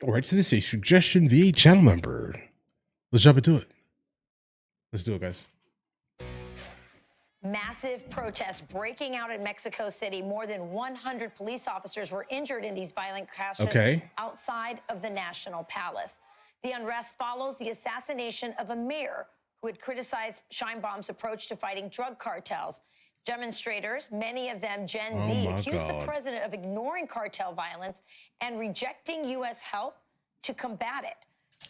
All right, so this is a suggestion via channel member. Let's jump into it. Let's do it, guys. Massive protests breaking out in Mexico City. More than 100 police officers were injured in these violent clashes outside of the National Palace. The unrest follows the assassination of a mayor who had criticized Sheinbaum's approach to fighting drug cartels. Demonstrators, many of them Gen Z, accused the president of ignoring cartel violence and rejecting U.S. help to combat it.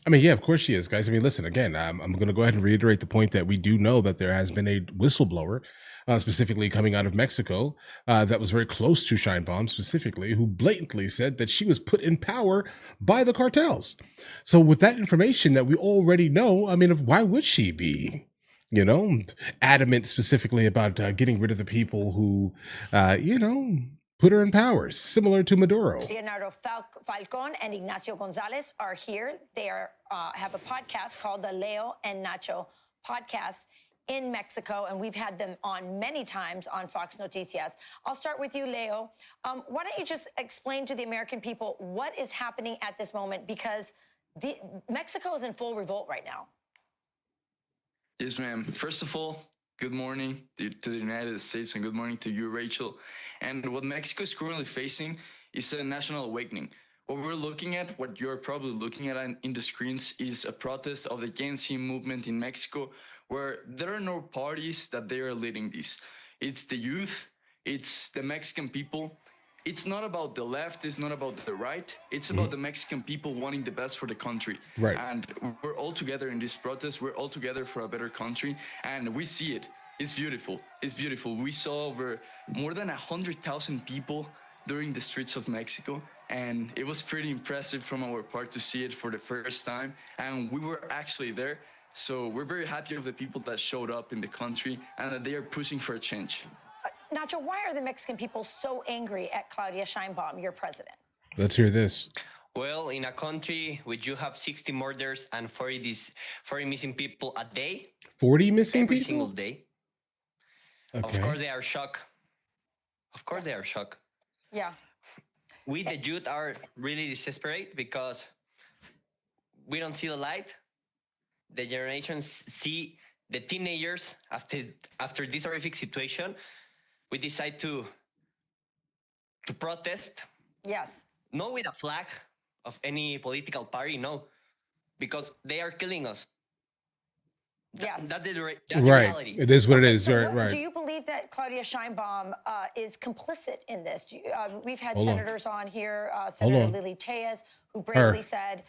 I mean, yeah, of course she is, guys. I mean, listen, again, I'm going to go ahead and reiterate the point that we do know that there has been a whistleblower, specifically coming out of Mexico, that was very close to Sheinbaum, specifically, who blatantly said that she was put in power by the cartels. So with that information that we already know, I mean, why would she be, you know, adamant specifically about getting rid of the people who, you know, put her in power, similar to Maduro? Leonardo Falcon and Ignacio Gonzalez are here. They have a podcast called the Leo and Nacho podcast in Mexico, and we've had them on many times on Fox Noticias. I'll start with you, Leo. Why don't you just explain to the American people what is happening at this moment, because Mexico is in full revolt right now. Yes, ma'am. First of all, good morning to the United States and good morning to you, Rachel. And what Mexico is currently facing is a national awakening. What we're looking at, what you're probably looking at in the screens, is a protest of the Gen Z movement in Mexico, where there are no parties that they are leading this. It's the youth, it's the Mexican people. It's not about the left, it's not about the right. It's about the Mexican people wanting the best for the country. Right. And we're all together in this protest. We're all together for a better country. And we see it. It's beautiful. It's beautiful. We saw over more than 100,000 people during the streets of Mexico. And it was pretty impressive from our part to see it for the first time. And we were actually there. So we're very happy of the people that showed up in the country and that they are pushing for a change. Nacho, why are the Mexican people so angry at Claudia Sheinbaum, your president? Let's hear this. Well, in a country which you have 60 murders and 40 missing people a day. 40 missing every people? Single day. Okay. Of course they are shocked. Of course they are shocked. Yeah. We, the youth, are really desperate because we don't see the light. The generations see the teenagers after this horrific situation. We decide to protest. Yes. Not with a flag of any political party, no, because they are killing us. Yes. That's the Right. reality. It is what it is. So Right. Do you believe that Claudia Sheinbaum is complicit in this? We've had Hold on. senators on here, Senator Lily Tejas, who bravely said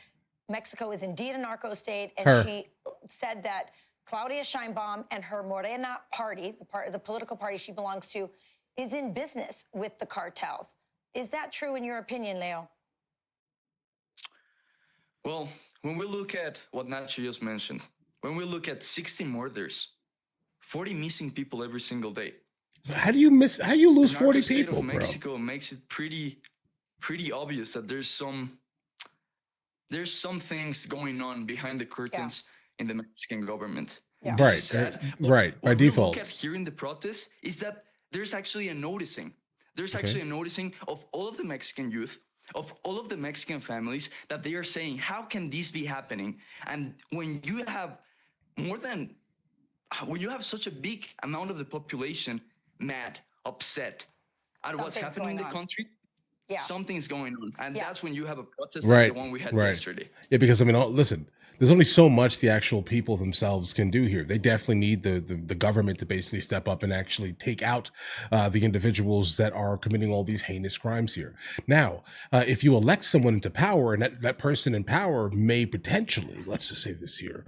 Mexico is indeed a narco state, and she said that Claudia Sheinbaum and her Morena party, the political party she belongs to, is in business with the cartels. Is that true in your opinion, Leo? Well, when we look at what Nacho just mentioned, when we look at 60 murders, 40 missing people every single day. How do you lose 40 state people, of bro? Mexico makes it pretty obvious that there's some things going on behind the curtains in the Mexican government. Yeah. Right. By default. What we look at here in the protest is that there's actually a noticing. There's actually a noticing of all of the Mexican youth, of all of the Mexican families, that they are saying, how can this be happening? And when you have such a big amount of the population mad, upset at what's happening in the country, something's going on. And that's when you have a protest like the one we had yesterday. Yeah, because I mean, listen, there's only so much the actual people themselves can do here. They definitely need the government to basically step up and actually take out the individuals that are committing all these heinous crimes here. Now, if you elect someone into power, and that person in power may potentially, let's just say this here,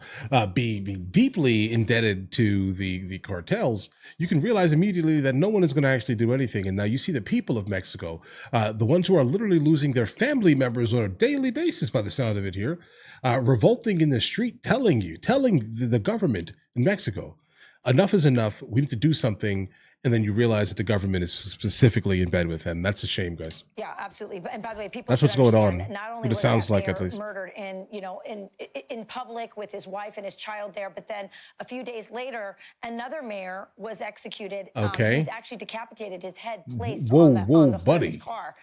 be deeply indebted to the cartels, you can realize immediately that no one is going to actually do anything. And now you see the people of Mexico, the ones who are literally losing their family members on a daily basis, by the sound of it here, revolting in the street, telling the government in Mexico, enough is enough. We need to do something and then you realize that the government is specifically in bed with them. That's a shame, guys. Yeah, absolutely. And by the way, people That's should what's going on. understand, not only What it was sounds that like, at mayor least. murdered in public with his wife and his child there, but then a few days later, another mayor was executed. Okay. He was actually decapitated, his head placed Whoa, on the hood of buddy. his car.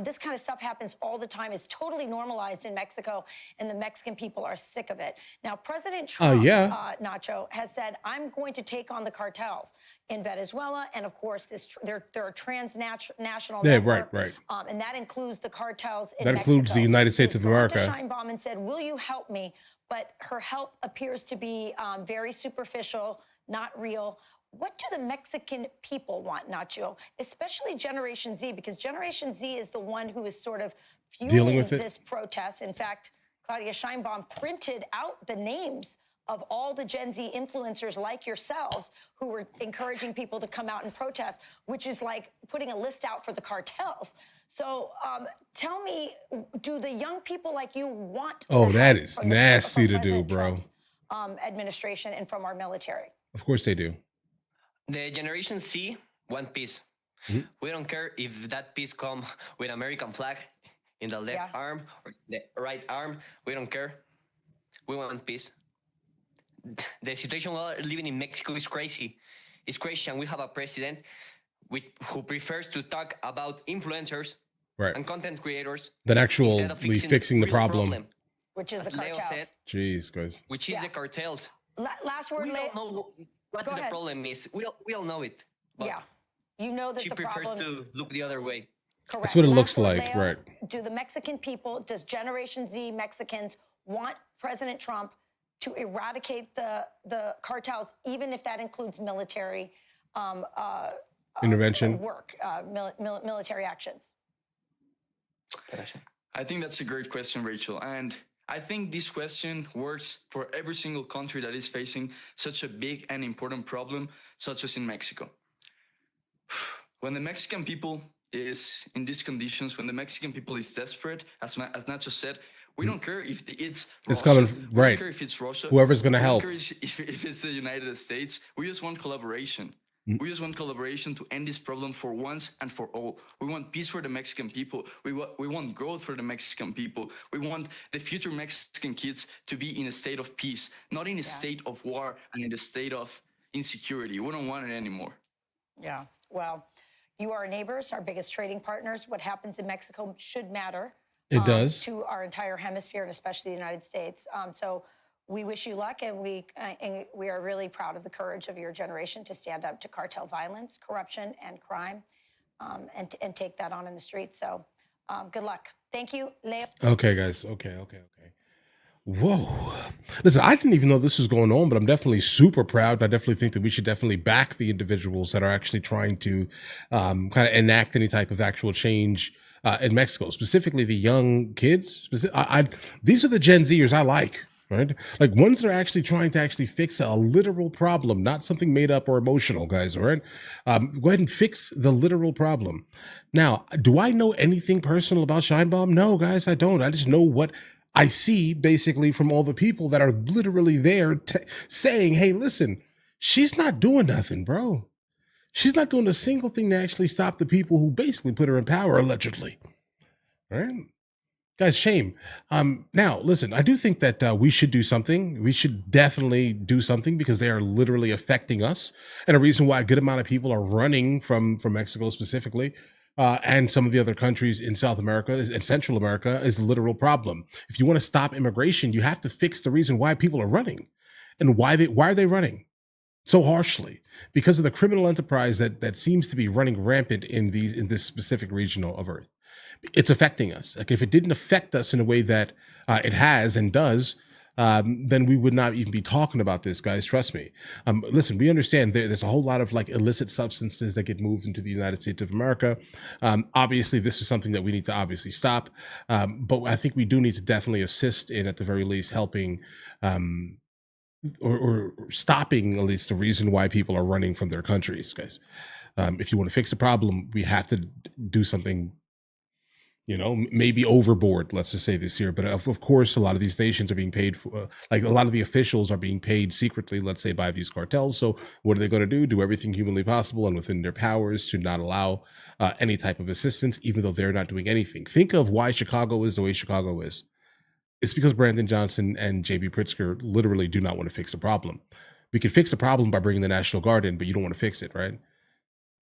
This kind of stuff happens all the time. It's totally normalized in Mexico, and the Mexican people are sick of it. Now, President Trump, Nacho, has said, I'm going to take on the cartels in Venezuela, and of course, there are transnational networks, right. And that includes the cartels in That Mexico. includes the United States of America. Sheinbaum and said, will you help me? But her help appears to be very superficial, not real. What do the Mexican people want, Nacho? Especially Generation Z, because Generation Z is the one who is sort of fueling this protest. In fact, Claudia Sheinbaum printed out the names of all the Gen Z influencers like yourselves who were encouraging people to come out and protest, which is like putting a list out for the cartels. So tell me, do the young people like you want? Oh, that is nasty to do, bro. Administration and from our military. Of course they do. The Generation C want peace. Mm-hmm. We don't care if that peace come with American flag in the left arm or the right arm. We don't care. We want peace. The situation we're living in Mexico is crazy. It's crazy, and we have a president who prefers to talk about influencers and content creators than actually fixing the problem. Which is the cartels. Said, jeez, guys. Which is the cartels. Last word, we don't know what the problem is. We all know it. Yeah. You know that she the prefers problem... to look the other way. Correct. That's what it looks like, Leo, right? Do the Mexican people, does Generation Z Mexicans want President Trump to eradicate the cartels, even if that includes military intervention, military actions? I think that's a great question, Rachel. And I think this question works for every single country that is facing such a big and important problem, such as in Mexico. When the Mexican people is in these conditions, when the Mexican people is desperate, as Nacho said, we don't care if it's Russia. It's coming, right. We don't care if it's Russia. Whoever's going to help. We don't care if it's the United States. We just want collaboration. We just want collaboration to end this problem for once and for all. We want peace for the Mexican people. We want growth for the Mexican people. We want the future Mexican kids to be in a state of peace, not in a state of war and in a state of insecurity. We don't want it anymore. Yeah, well, you are our neighbors, our biggest trading partners. What happens in Mexico should matter. It does. To our entire hemisphere, and especially the United States. So we wish you luck, and we are really proud of the courage of your generation to stand up to cartel violence, corruption, and crime, and take that on in the streets. So good luck. Thank you, Leo. Okay, guys. Okay. Whoa. Listen, I didn't even know this was going on, but I'm definitely super proud. I definitely think that we should definitely back the individuals that are actually trying to kind of enact any type of actual change in Mexico, specifically the young kids. These are the Gen Zers I like, right? Like ones that are actually trying to actually fix a literal problem, not something made up or emotional, guys, all right? Go ahead and fix the literal problem. Now, do I know anything personal about Sheinbaum? No, guys, I don't. I just know what I see basically from all the people that are literally there saying, hey, listen, she's not doing nothing, bro. She's not doing a single thing to actually stop the people who basically put her in power, allegedly. All right? Guys, shame. Now, listen, I do think that we should do something. We should definitely do something because they are literally affecting us. And a reason why a good amount of people are running from Mexico specifically, and some of the other countries in South America and Central America is the literal problem. If you want to stop immigration, you have to fix the reason why people are running. And why are they running so harshly? Because of the criminal enterprise that seems to be running rampant in this specific region of Earth. It's affecting us. Like if it didn't affect us in a way that it has and does, then we would not even be talking about this, guys. Trust me. Listen, we understand there's a whole lot of like illicit substances that get moved into the United States of America. Obviously, this is something that we need to obviously stop. But I think we do need to definitely assist in, at the very least, helping or stopping at least the reason why people are running from their countries, guys. If you want to fix the problem, we have to do something You know, maybe overboard, let's just say this here. But of course, a lot of these nations are being paid for, like a lot of the officials are being paid secretly, let's say, by these cartels. So what are they going to do? Do everything humanly possible and within their powers to not allow any type of assistance, even though they're not doing anything. Think of why Chicago is the way Chicago is. It's because Brandon Johnson and JB Pritzker literally do not want to fix the problem. We could fix the problem by bringing the National Guard in, but you don't want to fix it, right?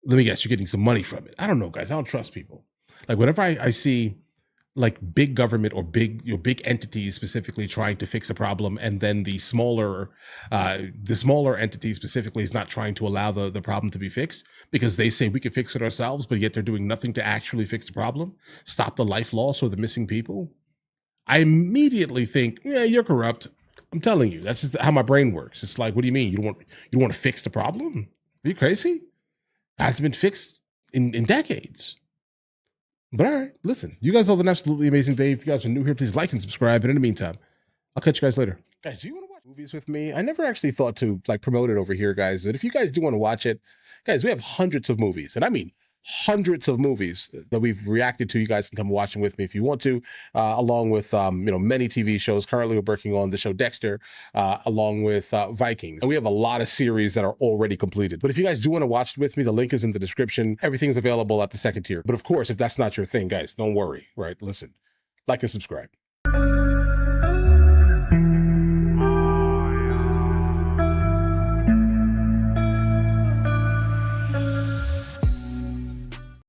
Let me guess, you're getting some money from it. I don't know, guys. I don't trust people. Like whenever I see like big government or big big entities specifically trying to fix a problem, and then the smaller entity specifically is not trying to allow the problem to be fixed because they say we can fix it ourselves, but yet they're doing nothing to actually fix the problem, stop the life loss or the missing people. I immediately think, yeah, you're corrupt. I'm telling you, that's just how my brain works. It's like, what do you mean? You don't want to fix the problem? Are you crazy? It hasn't been fixed in decades. But all right, listen, you guys have an absolutely amazing day. If you guys are new here, please like and subscribe. And in the meantime, I'll catch you guys later. Guys, do you want to watch movies with me? I never actually thought to like promote it over here, guys. But if you guys do want to watch it, guys, we have hundreds of movies. And I mean hundreds of movies that we've reacted to. You guys can come watch them with me if you want to, along with many TV shows. Currently, we're working on the show Dexter, along with Vikings. And we have a lot of series that are already completed. But if you guys do want to watch it with me, the link is in the description. Everything's available at the second tier. But of course, if that's not your thing, guys, don't worry, right? Listen, like and subscribe.